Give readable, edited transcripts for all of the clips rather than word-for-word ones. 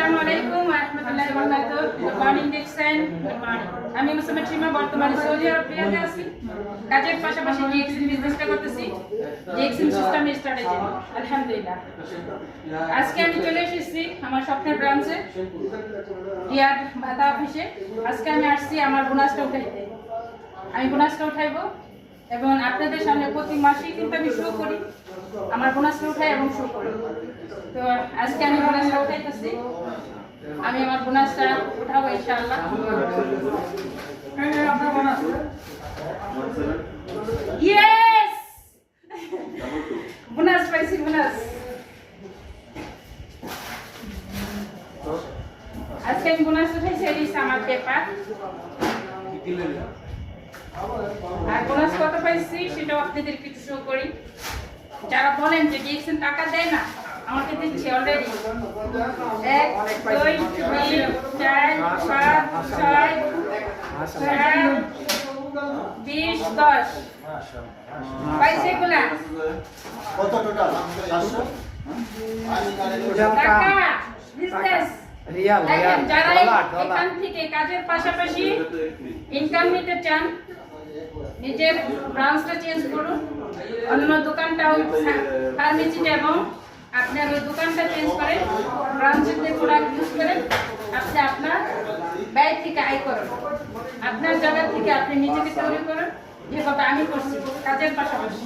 Assalamualaikum warahmatullahi wabarakatuh. Good morning, Dixon. Good morning. আমি মুসলমান সীমা বর্তমানে সৌদি আরবে আছি। কাজের পাশাপাশি ডিএক্সএন বিজনেসটা করতেছি। ডিএক্সএন সিস্টেমে স্টার্ট হয়েছে। আলহামদুলিল্লাহ। আজকে আমি চলে এসেছি আমার স্বপ্নের ব্রাঞ্চে রিয়াদ ভাতা অফিসে। আজকে আমি আসছি আমার বোনাসটা উঠাইতে। আমি বোনাসটা উঠাইবো এবং আপনাদের সামনে প্রতি মাসেই কিন্তু আমি শো করি আমার বোনাসটা উঠাই এবং শো করি। তো আজকে আমি বোনাসটা উঠাইতেছি। আমি আমার বোনাসটা উঠাবো ইনশাআল্লাহ। আপনার বোনাস ইয়েস বোনাস পাইছি বোনাস। আজকে আমি বোনাস উঠাইছি এই আমার পেপার আর বোনাস কত পাইছি সেটাও আপনাদের কিছু শো করি। যারা বলেন যে ডিএক্সএন টাকা দেয় না আমাকে দিচ্ছি অলরেডি 1 2 3 4 5 6 7 20 10 পাইছে এগুলা কত টোটাল 700 টাকা বিজনেস রিয়াল যারা ডলার এখান থেকে কাজের পাশাপাশি ইনকাম নিতে চান নিজের ব্রাঞ্চটা চেঞ্জ করুন, অন্য দোকানটা ওই ফার্মেসিটা এবং আপনার ওই দোকানটা চেঞ্জ করে ব্রাঞ্চের প্রোডাক্ট ইউজ করেন। আপনি আপনার ব্যয় থেকে আয় করুন, আপনার জায়গা থেকে আপনি নিজেকে তৈরি করুন যেভাবে আমি করছি কাজের পাশাপাশি।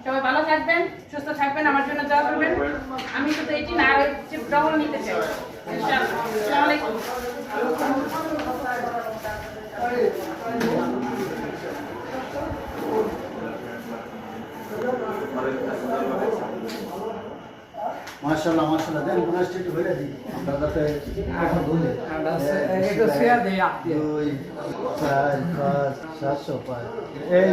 সবাই ভালো থাকবেন, সুস্থ থাকবেন, আমার জন্য দোয়া করবেন। আমি শুধু এটি না আর ডবল নিতে চাই ইনশাআল্লাহ। আসসালামু আলাইকুম। মাশাআল্লাহ মাশাআল্লাহ দেন বোনাস টিট হয়ে দি আমরা কাছে এখন বলি এটা শেয়ার দেই আপনি 2 4 5 705 এই